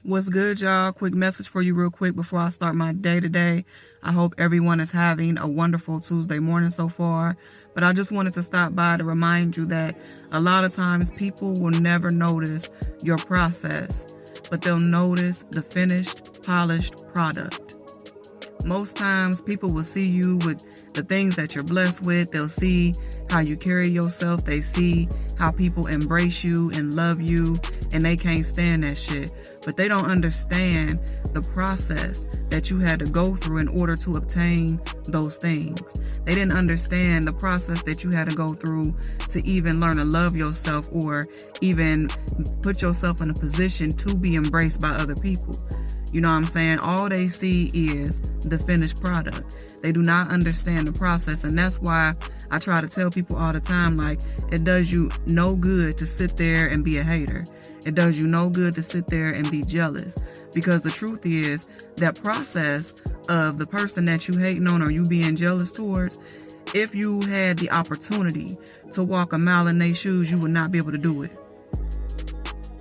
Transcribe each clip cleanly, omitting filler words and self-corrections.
What's good, y'all? Quick message for you real quick before I start my day today. I hope everyone is having a wonderful Tuesday morning so far. But I just wanted to stop by to remind you that a lot of times people will never notice your process, but they'll notice the finished, polished product. Most times people will see you with the things that you're blessed with. They'll see how you carry yourself. They see how people embrace you and love you, and they can't stand that shit. But they don't understand the process that you had to go through in order to obtain those things. They didn't understand the process that you had to go through to even learn to love yourself or even put yourself in a position to be embraced by other people. You know what I'm saying? All they see is the finished product. They do not understand the process. And that's why I try to tell people all the time, like, it does you no good to sit there and be a hater. It does you no good to sit there and be jealous. Because the truth is, that process of the person that you hating on or you being jealous towards, if you had the opportunity to walk a mile in their shoes, you would not be able to do it.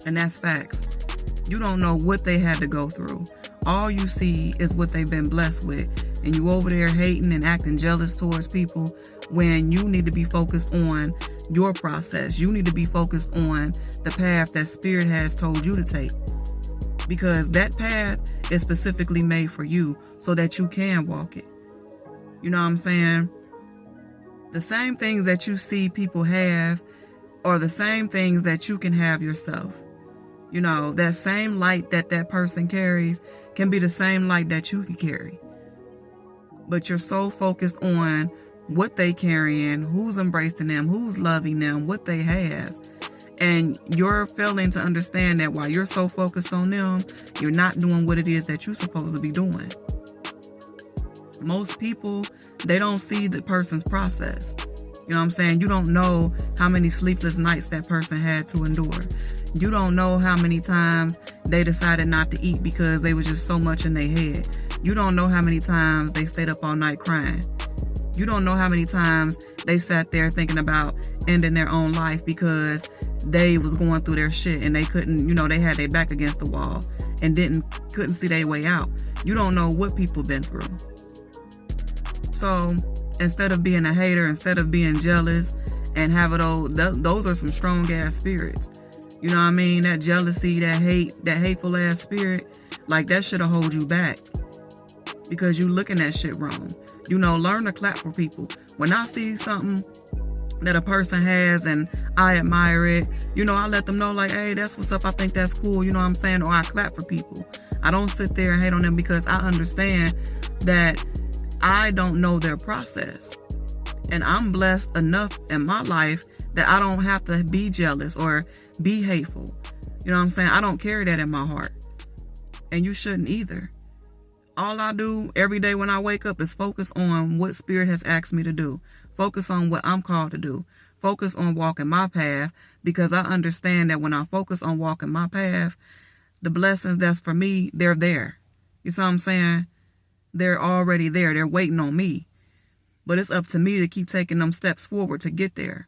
And that's facts. You don't know what they had to go through. All you see is what they've been blessed with. And you over there hating and acting jealous towards people when you need to be focused on your process. You need to be focused on the path that Spirit has told you to take. Because that path is specifically made for you so that you can walk it. You know what I'm saying? The same things that you see people have are the same things that you can have yourself. You know, that same light that that person carries can be the same light that you can carry. But you're so focused on what they carrying, who's embracing them, who's loving them, what they have. And you're failing to understand that while you're so focused on them, you're not doing what it is that you're supposed to be doing. Most people, they don't see the person's process. You know what I'm saying? You don't know how many sleepless nights that person had to endure. You don't know how many times they decided not to eat because they was just so much in their head. You don't know how many times they stayed up all night crying. You don't know how many times they sat there thinking about ending their own life because they was going through their shit and they couldn't, they had their back against the wall and couldn't see their way out. You don't know what people been through. So instead of being a hater, instead of being jealous and having those are some strong ass spirits. You know what I mean? That jealousy, that hate, that hateful ass spirit, like that shit'll hold you back because you looking at shit wrong. Learn to clap for people. When I see something that a person has and I admire it, I let them know like, hey, that's what's up. I think that's cool. You know what I'm saying? Or I clap for people. I don't sit there and hate on them because I understand that I don't know their process. And I'm blessed enough in my life that I don't have to be jealous or be hateful. You know what I'm saying? I don't carry that in my heart. And you shouldn't either. All I do every day when I wake up is focus on what Spirit has asked me to do. Focus on what I'm called to do. Focus on walking my path because I understand that when I focus on walking my path, the blessings that's for me, they're there. You see what I'm saying? They're already there. They're waiting on me. But it's up to me to keep taking them steps forward to get there.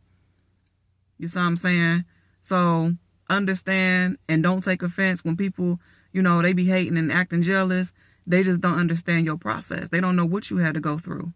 You see what I'm saying? So understand and don't take offense when people, they be hating and acting jealous. They just don't understand your process. They don't know what you had to go through.